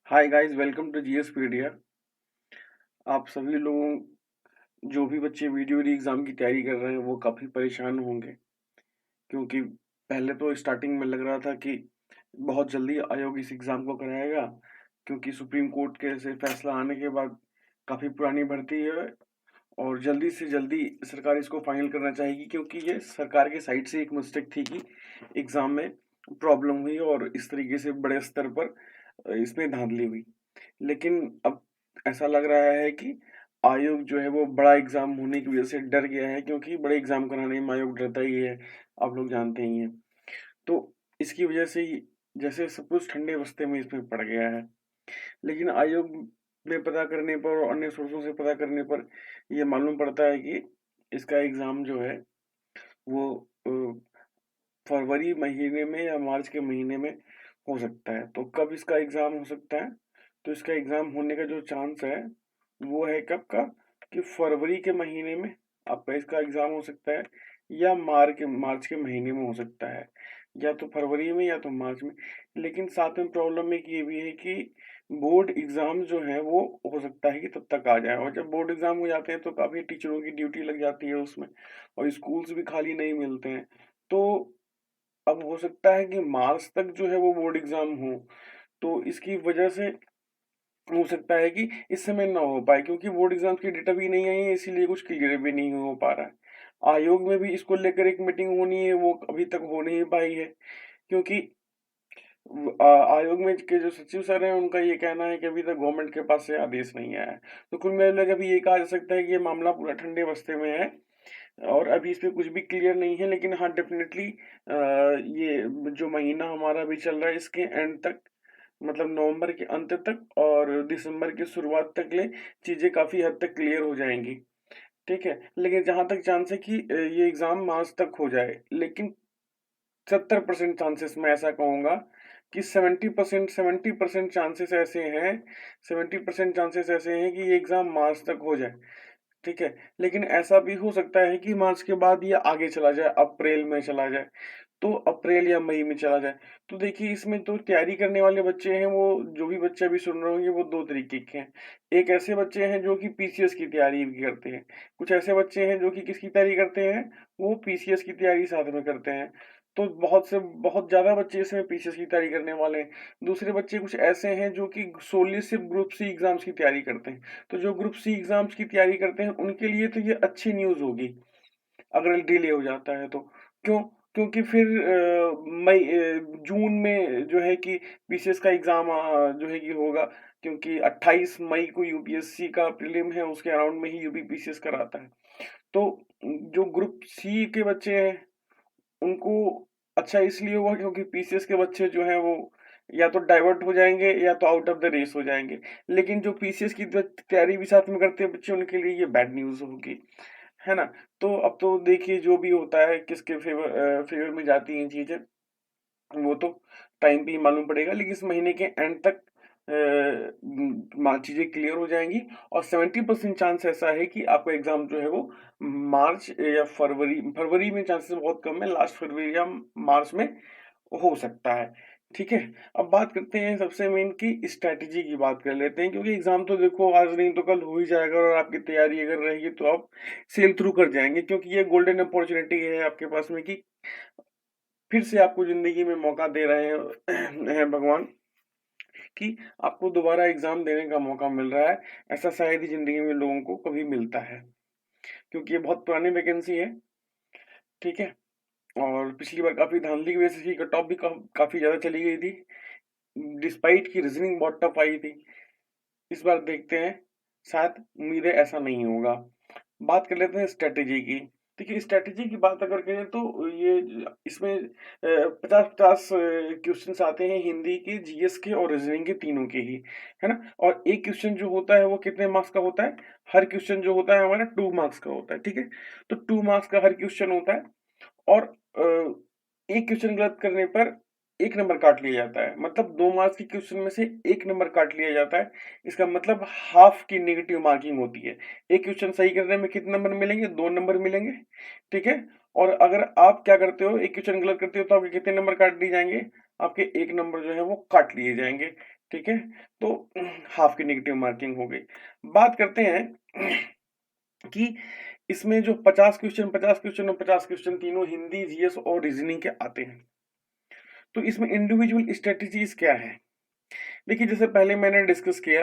Hi guys, welcome to GSpedia. आप सभी लोगों, जो भी बच्चे वीडियो एग्ज़ाम की तैयारी कर रहे हैं वो काफ़ी परेशान होंगे, क्योंकि पहले तो स्टार्टिंग में लग रहा था कि बहुत जल्दी आयोग इस एग्ज़ाम को कराएगा, क्योंकि सुप्रीम कोर्ट के से फैसला आने के बाद काफ़ी पुरानी भर्ती है और जल्दी से जल्दी सरकार इसको फाइनल करना चाहेगी, क्योंकि ये सरकार के साइड से एक मिस्टेक थी कि एग्ज़ाम में प्रॉब्लम हुई और इस तरीके से बड़े स्तर पर इसमें धांधली हुई। लेकिन अब ऐसा लग रहा है कि आयोग जो है वो बड़ा एग्ज़ाम होने की वज़ह से डर गया है, क्योंकि बड़े एग्ज़ाम कराने में आयोग डरता ही है, आप लोग जानते ही हैं। तो इसकी वज़ह से ही जैसे सब कुछ ठंडे बस्ते में इसमें पड़ गया है। लेकिन आयोग में पता करने पर और अन्य सोर्सों से पता करने पर ये मालूम पड़ता है कि इसका एग्ज़ाम जो है वो फरवरी महीने में या मार्च के महीने में हो सकता है। तो कब इसका एग्ज़ाम हो सकता है? तो इसका एग्ज़ाम होने का जो चांस है, वो है कब का, कि फरवरी के महीने में आपका इसका एग्ज़ाम हो सकता है, या मार्च के महीने में हो सकता है। या तो फरवरी में या तो मार्च में। लेकिन साथ में प्रॉब्लम एक ये भी है कि बोर्ड एग्ज़ाम जो है वो हो सकता है कि तब तक आ जाए, और जब बोर्ड एग्ज़ाम हो जाते हैं तो काफ़ी टीचरों की ड्यूटी लग जाती है उसमें, और स्कूल्स भी खाली नहीं मिलते हैं। तो अब हो सकता है कि मार्च तक जो है वो बोर्ड एग्ज़ाम हो, तो इसकी वजह से हो सकता है कि इस समय ना हो पाए, क्योंकि बोर्ड एग्ज़ाम्स की डेट अभी नहीं आई है, इसीलिए कुछ क्लियर भी नहीं हो पा रहा है। आयोग में भी इसको लेकर एक मीटिंग होनी है, वो अभी तक हो नहीं पाई है, क्योंकि आयोग में के जो सचिव सर हैं उनका ये कहना है कि अभी तक गवर्नमेंट के पास से आदेश नहीं आया है। तो कुल मिला के अभी ये कहा जा सकता है कि ये मामला पूरा ठंडे बस्ते में है और अभी इस पे कुछ भी क्लियर नहीं है। लेकिन हाँ, डेफ़िनेटली ये जो महीना हमारा अभी चल रहा है इसके एंड तक, मतलब नवंबर के अंत तक और दिसंबर की शुरुआत तक ले चीज़ें काफ़ी हद तक क्लियर हो जाएँगी, ठीक है? लेकिन जहाँ तक चांस है कि ये एग्ज़ाम मार्च तक हो जाए, लेकिन 70% चांसेस मैं ऐसा कहूँगा कि 70% चांसेस ऐसे हैं, 70% चांसेस ऐसे हैं कि ये एग्ज़ाम मार्च तक हो जाए, ठीक है? लेकिन ऐसा भी हो सकता है कि मार्च के बाद ये आगे चला जाए, अप्रैल में चला जाए, तो अप्रैल या मई में चला जाए। तो देखिए, इसमें तो तैयारी करने वाले बच्चे हैं, वो जो भी बच्चे अभी सुन रहे होंगे वो 2 तरीके के हैं। एक ऐसे बच्चे हैं जो कि पीसीएस की तैयारी भी करते हैं, कुछ ऐसे बच्चे हैं जो कि किसकी तैयारी करते हैं, वो पीसीएस की तैयारी साथ में करते हैं। तो बहुत ज़्यादा बच्चे इसमें पीसीएस की तैयारी करने वाले हैं। दूसरे बच्चे कुछ ऐसे हैं जो कि सोली सिर्फ़ ग्रुप सी एग्ज़ाम्स की तैयारी करते हैं। तो जो ग्रुप सी एग्ज़ाम्स की तैयारी करते हैं उनके लिए तो ये अच्छी न्यूज़ होगी, अगर डिले हो जाता है तो। क्यों? क्योंकि फिर जून में जो है कि पीसीएस का एग्ज़ाम जो है कि होगा, क्योंकि 28 मई को यूपीएससी का प्रीलिम है, उसके अराउंड में ही यूपी पीसीएस कराता है। तो जो ग्रुप सी के बच्चे हैं, उनको अच्छा इसलिए हुआ क्योंकि पीसीएस के बच्चे जो हैं वो या तो डाइवर्ट हो जाएँगे या तो आउट ऑफ द रेस हो जाएँगे। लेकिन जो पीसीएस की तैयारी भी साथ में करते हैं बच्चे, उनके लिए ये बैड न्यूज़ होगी। है ना? तो अब तो देखिए जो भी होता है, किसके फ़ेवर में जाती हैं चीज़ें, वो तो टाइम पे ही मालूम पड़ेगा। लेकिन इस महीने के एंड तक चीज़ें क्लियर हो जाएँगी और 70% चांस ऐसा है कि आपका एग्ज़ाम जो है वो मार्च या फरवरी में चांसेस बहुत कम है, लास्ट फरवरी या मार्च में हो सकता है। ठीक है? अब बात करते हैं सबसे मेन की स्ट्रैटेजी की बात कर लेते हैं, क्योंकि एग्ज़ाम तो देखो आज नहीं तो कल हो ही जाएगा और आपकी तैयारी अगर रहेगी तो आप सेल थ्रू कर जाएँगे, क्योंकि ये गोल्डन अपॉर्च्युनिटी है आपके पास में कि फिर से आपको ज़िंदगी में मौका दे रहे हैं हैं भगवान, कि आपको दोबारा एग्ज़ाम देने का मौका मिल रहा है। ऐसा शायद ही ज़िंदगी में लोगों को कभी मिलता है, क्योंकि ये बहुत पुरानी वैकेंसी है, ठीक है? और पिछली बार काफ़ी धांधली की वजह से इसकी कट ऑफ भी काफ़ी ज़्यादा चली गई थी, डिस्पाइट की रीज़निंग बहुत टफ आई थी। इस बार देखते हैं, शायद उम्मीद है ऐसा नहीं होगा। बात कर लेते हैं स्ट्रैटेजी की। देखिए, स्ट्रैटेजी की बात अगर करें तो ये इसमें 50-50 क्वेश्चन्स आते हैं, हिंदी के, जीएस के और रीज़निंग के, तीनों के ही, है ना? और एक क्वेश्चन जो होता है वो कितने मार्क्स का होता है? हर क्वेश्चन जो होता है हमारा 2 मार्क्स का होता है, ठीक है? तो 2 मार्क्स का हर क्वेश्चन होता है और एक क्वेश्चन गलत करने पर 1 नंबर काट लिया जाता है। मतलब 2 मार्क्स के क्वेश्चन में से 1 नंबर काट लिया जाता है। इसका मतलब हाफ की नेगेटिव मार्किंग होती है। एक क्वेश्चन सही करने में कितने नंबर मिलेंगे? 2 नंबर मिलेंगे, ठीक है? और अगर आप क्या करते हो, एक क्वेश्चन गलत करते हो तो आपके कितने नंबर काट दिए जाएँगे? आपके 1 नंबर जो है वो काट लिए जाएँगे, ठीक है, तो हाफ की नेगेटिव मार्किंग हो गई। बात करते हैं कि इसमें जो 50 क्वेश्चन और 50 क्वेश्चन तीनों हिंदी, जीएस और रीजनिंग के आते हैं। तो इसमें इंडिविजुअल स्ट्रेटजीज क्या है? देखिए, जैसे पहले मैंने डिस्कस किया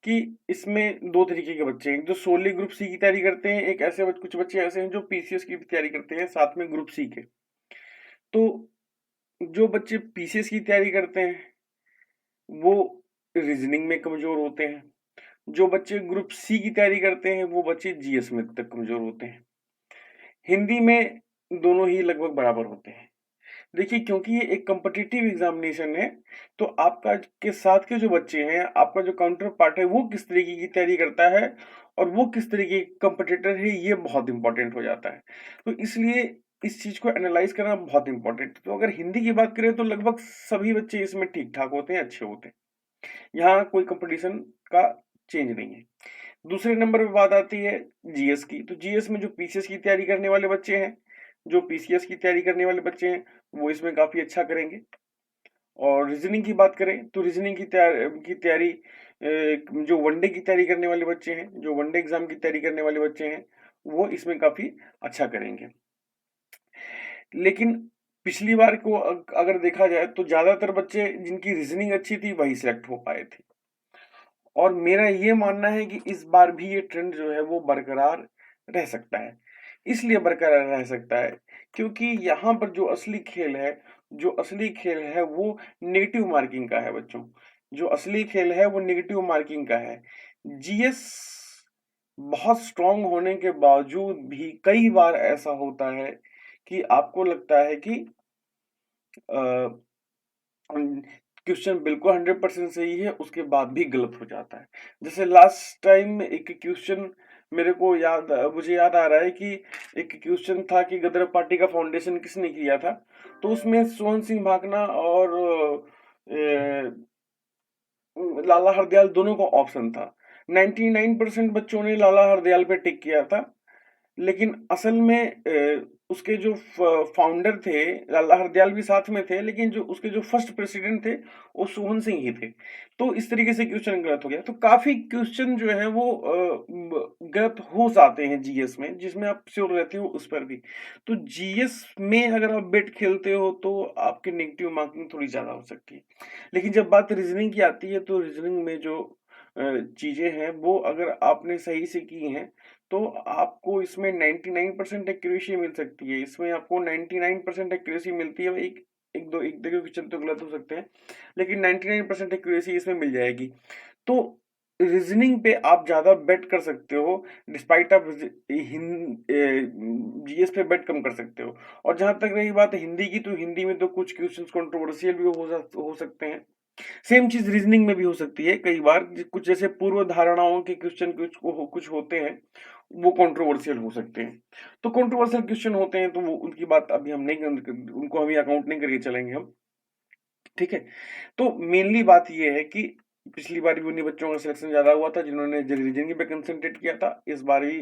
कि इसमें दो तरीके के बच्चे हैं, जो सोली ग्रुप सी की तैयारी करते हैं, एक ऐसे कुछ बच्चे ऐसे हैं जो पीसीएस की भी तैयारी करते हैं साथ में ग्रुप सी के। तो जो बच्चे पीसीएस की तैयारी करते हैं वो रीजनिंग में कमजोर होते हैं, जो बच्चे ग्रुप सी की तैयारी करते हैं वो बच्चे जीएस में तक कमजोर होते हैं। हिंदी में दोनों ही लगभग बराबर होते हैं। देखिए, क्योंकि ये एक कॉम्पिटिटिव एग्जामिनेशन है, तो आपका के साथ के जो बच्चे हैं, आपका जो काउंटर पार्ट है, वो किस तरीके की तैयारी करता है और वो किस तरीके के कॉम्पिटिटर है, ये बहुत इंपॉर्टेंट हो जाता है। तो इसलिए इस चीज को एनालाइज करना बहुत इंपॉर्टेंट है। तो अगर हिंदी की बात करें तो लगभग सभी बच्चे इसमें ठीक ठाक होते हैं, अच्छे होते हैं, यहाँ कोई कंपटीशन का चेंज नहीं है। दूसरे नंबर पे बात आती है जीएस की। तो जीएस में जो पीसीएस की तैयारी करने वाले बच्चे हैं, जो पीसीएस की तैयारी करने वाले बच्चे हैं, वो इसमें काफी अच्छा करेंगे। और रीजनिंग की बात करें तो रीजनिंग की तैयारी जो वनडे की तैयारी करने वाले बच्चे हैं, जो वनडे एग्जाम की तैयारी करने वाले बच्चे हैं, वो इसमें काफी अच्छा करेंगे। लेकिन पिछली बार को अगर देखा जाए तो ज्यादातर बच्चे जिनकी रीजनिंग अच्छी थी वही सिलेक्ट हो पाए थे। और मेरा ये मानना है कि इस बार भी ये ट्रेंड जो है वो बरकरार रह सकता है। इसलिए बरकरार रह सकता है क्योंकि यहाँ पर जो असली खेल है वो नेगेटिव मार्किंग का है बच्चों। जो असली खेल है वो नेगेटिव मार्किंग का है। जीएस बहुत स्ट्रांग होने के बावजूद भी कई बार ऐसा होता है कि आपको लगता है कि क्वेश्चन बिल्कुल 100% सही है, उसके बाद भी गलत हो जाता है। जैसे लास्ट टाइम एक क्वेश्चन मुझे याद आ रहा है कि एक क्वेश्चन था कि गदर पार्टी का फाउंडेशन किसने किया था। तो उसमें सोहन सिंह भाकना और लाला हरदयाल दोनों का ऑप्शन था। 99% बच्चों ने लाला हरदयाल पे टिक किया था, लेकिन असल में उसके जो फाउंडर थे, लाला हरदयाल भी साथ में थे, लेकिन जो उसके जो फर्स्ट प्रेसिडेंट थे वो सोहन सिंह ही थे। तो इस तरीके से क्वेश्चन गलत हो गया। तो काफी क्वेश्चन जो है वो गलत हो जाते हैं जीएस में, जिसमें आप श्योर रहते हो उस पर भी। तो जीएस में अगर आप बेट खेलते हो तो आपकी नेगेटिव मार्किंग थोड़ी ज्यादा हो सकती है। लेकिन जब बात रीजनिंग की आती है तो रीजनिंग में जो चीजें हैं वो अगर आपने सही से की हैं तो आपको इसमें 99% एक्यूरेसी मिल सकती है। इसमें आपको 99% एक्यूरेसी मिलती है। एक दो क्वेश्चन तो गलत हो सकते हैं, लेकिन 99% एक्यूरेसी इसमें मिल जाएगी। तो रीजनिंग पे आप ज्यादा बेट कर सकते हो, डिस्पाइट आप जीएस पे बेट कम कर सकते हो। और जहां तक रही बात हिंदी की, तो हिंदी में तो कुछ क्वेश्चंस कंट्रोवर्शियल भी हो सकते हैं। सेम चीज रीजनिंग में भी हो सकती है कई बार। कुछ जैसे पूर्व धारणाओं के क्वेश्चन कुछ होते हैं, वो कंट्रोवर्शियल हो सकते हैं। तो कंट्रोवर्शियल क्वेश्चन होते हैं तो वो उनकी बात अभी हम नहीं उनको हम अकाउंट नहीं करके चलेंगे हम। ठीक है, तो मेनली बात ये है कि पिछली बार भी उन्हीं बच्चों का सिलेक्शन ज्यादा हुआ था जिन्होंने रीजनिंग पे कंसंट्रेट किया था। इस बार भी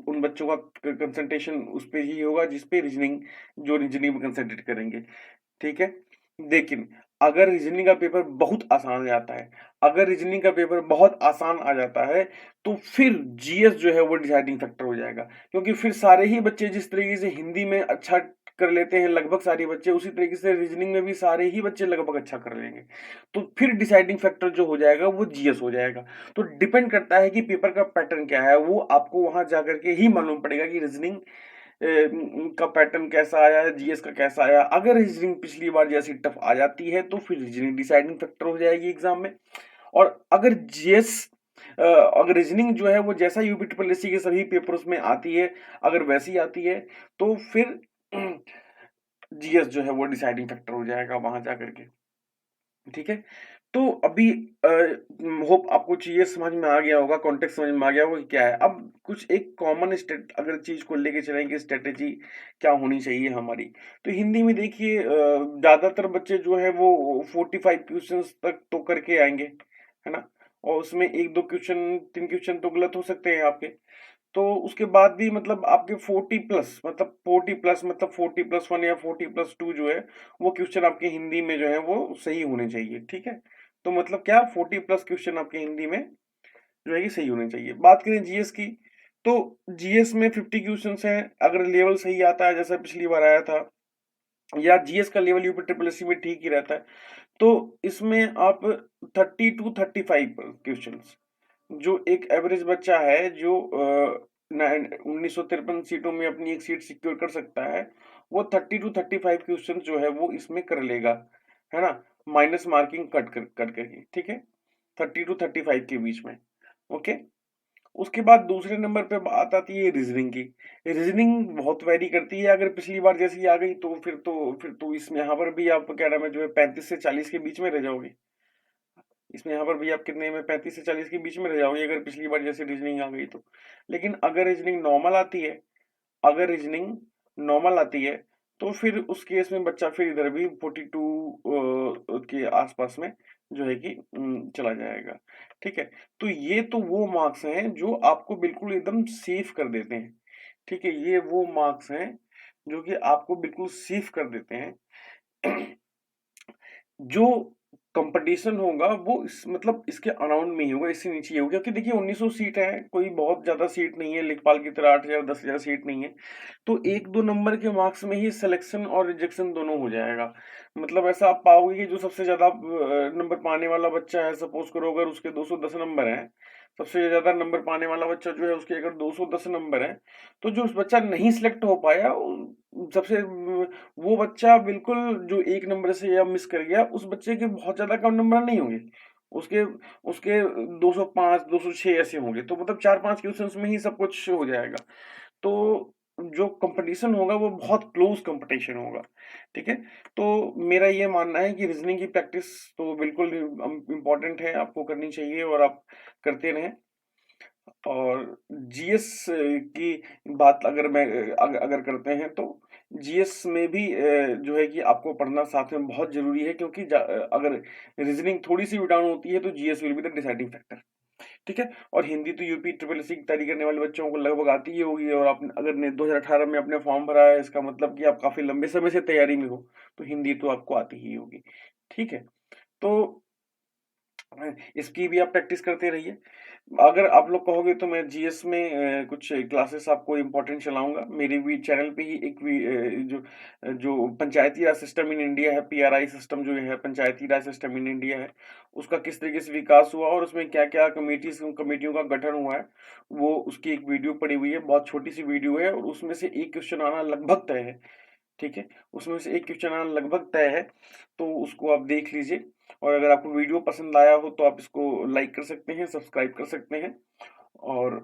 उन बच्चों का कंसंट्रेशन उस पे ही होगा जिसपे रीजनिंग पे कंसंट्रेट करेंगे। ठीक है, लेकिन अगर रीजनिंग का पेपर बहुत आसान आ जाता है, अगर रीजनिंग का पेपर बहुत आसान आ जाता है तो फिर जीएस जो है वो डिसाइडिंग फैक्टर हो जाएगा। क्योंकि फिर सारे ही बच्चे जिस तरीके से हिंदी में अच्छा कर लेते हैं, लगभग सारे बच्चे उसी तरीके से रीजनिंग में भी सारे ही बच्चे लगभग अच्छा कर लेंगे। तो फिर डिसाइडिंग फैक्टर जो हो जाएगा वो जीएस हो जाएगा। तो डिपेंड करता है कि पेपर का पैटर्न क्या है, वो आपको वहां जाकर के ही मालूम पड़ेगा कि रीजनिंग का पैटर्न कैसा आया है, जीएस का कैसा आया। अगर रीजनिंग पिछली बार जैसी टफ आ जाती है तो फिर रीजनिंग डिसाइडिंग फैक्टर हो जाएगी एग्जाम में। और अगर रीजनिंग जो है वो जैसा यूपी ट्रिपल एससी के सभी पेपर्स में आती है, अगर वैसी आती है तो फिर जीएस जो है वो डिसाइडिंग फैक्टर हो जाएगा वहां जाकर के। ठीक है, तो अभी होप आपको चीजें समझ में आ गया होगा, कॉन्टेक्स्ट समझ में आ गया होगा कि क्या है। अब कुछ एक कॉमन स्टेट अगर चीज को लेके चलेंगे, स्ट्रेटेजी क्या होनी चाहिए हमारी। तो हिंदी में देखिए, ज्यादातर बच्चे जो है वो 45 क्वेश्चंस तक तो करके आएंगे, है ना। और उसमें एक दो क्वेश्चन, तीन क्वेश्चन तो गलत हो सकते हैं आपके। तो उसके बाद भी मतलब आपके 40 प्लस मतलब 40+1 या 40+2 जो है वो क्वेश्चन आपके हिंदी में जो है वो सही होने चाहिए। ठीक है, तो मतलब क्या 40+ क्वेश्चन आपके हिंदी में जो है कि सही होने चाहिए। बात करें जीएस की, तो जीएस में 50 क्वेश्चंस हैं। अगर लेवल सही आता है जैसा पिछली बार आया था, या जीएस का लेवल यूपी ट्रिपल एससी में ठीक ही रहता है, तो इसमें आप 30 to 35 क्वेश्चंस, जो एक एवरेज बच्चा है जो 1953 सीटों में अपनी एक सीट सिक्योर कर सकता है, वो 30 to 35 क्वेश्चन जो है वो इसमें कर लेगा, है ना, माइनस मार्किंग कट करके। ठीक है, 30 to 35 के बीच में। ओके, उसके बाद दूसरे नंबर पे बात आती है रीजनिंग की। रीजनिंग बहुत वैरी करती है, अगर पिछली बार जैसी आ गई तो फिर तो इसमें यहाँ पर भी आप क्या नाम है जो है 35 से 40 के बीच में रह जाओगे। इसमें यहाँ पर भी आप कितने में 35 से 40 के बीच में रह जाओगे अगर पिछली बार जैसे रीजनिंग आ गई तो। लेकिन अगर रीजनिंग नॉर्मल आती है तो फिर उस केस में बच्चा फिर इधर भी 42 के आसपास में जो है कि चला जाएगा। ठीक है, तो ये तो वो मार्क्स हैं जो आपको बिल्कुल एकदम सेफ कर देते हैं। ठीक है, ये वो मार्क्स हैं जो कि आपको बिल्कुल सेफ कर देते हैं। जो कंपटीशन होगा वो इस मतलब इसके अराउंड में ही होगा, इससे नीचे ही होगा, क्योंकि देखिए 1900 सीट है, कोई बहुत ज्यादा सीट नहीं है, लेखपाल की तरह 8,000 10,000 सीट नहीं है। तो 1-2 नंबर के मार्क्स में ही सिलेक्शन और रिजेक्शन दोनों हो जाएगा। मतलब ऐसा आप पाओगे कि जो सबसे ज्यादा नंबर पाने वाला बच्चा है, सपोज करो अगर उसके 210 नंबर हैं, सबसे ज्यादा नंबर पाने वाला बच्चा जो है उसके अगर 210 नंबर है, तो जो उस बच्चा नहीं सिलेक्ट हो पाया सबसे वो बच्चा बिल्कुल जो 1 नंबर से या मिस कर गया, उस बच्चे के बहुत ज़्यादा कम नंबर नहीं होंगे। उसके उसके 205 206 ऐसे होंगे, तो मतलब 4-5 क्वेश्चंस में ही सब कुछ हो जाएगा। तो जो कंपटीशन होगा वो बहुत क्लोज कंपटीशन होगा। ठीक है, तो मेरा ये मानना है कि रीजनिंग की प्रैक्टिस तो बिल्कुल इम्पोर्टेंट है, आपको करनी चाहिए और आप करते रहें। और जीएस की बात अगर अगर करते हैं तो जीएस में भी जो है कि आपको पढ़ना साथ में बहुत जरूरी है, क्योंकि अगर रीजनिंग थोड़ी सी भी डाउन होती है तो GS will be the deciding factor. ठीक है, और हिंदी तो यूपी ट्रिपल एससी की तैयारी करने वाले बच्चों को लगभग आती ही होगी, और आप अगर ने 2018 में अपने फॉर्म भरा है, इसका मतलब कि आप काफी लंबे समय से तैयारी में हो, तो हिंदी तो आपको आती ही होगी। ठीक है, तो इसकी भी आप प्रैक्टिस करते रहिए। अगर आप लोग कहोगे तो मैं जीएस में कुछ क्लासेस आपको इम्पोर्टेंट चलाऊंगा। मेरे भी चैनल पे ही एक जो जो पंचायती राज सिस्टम इन इंडिया है, पीआरआई सिस्टम जो है, पंचायती राज सिस्टम इन इंडिया है, उसका किस तरीके से विकास हुआ और उसमें क्या क्या कमेटियों का गठन हुआ है, वो उसकी एक वीडियो पड़ी हुई है, बहुत छोटी सी वीडियो है, और उसमें से एक क्वेश्चन आना लगभग तय है। ठीक है, उसमें से एक क्वेश्चन आना लगभग तय है, तो उसको आप देख लीजिए। और अगर आपको वीडियो पसंद आया हो तो आप इसको लाइक कर सकते हैं, सब्सक्राइब कर सकते हैं। और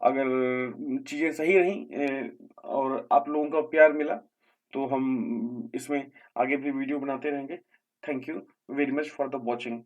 अगर चीज़ें सही रहीं और आप लोगों का प्यार मिला तो हम इसमें आगे भी वीडियो बनाते रहेंगे। Thank you very much for the watching.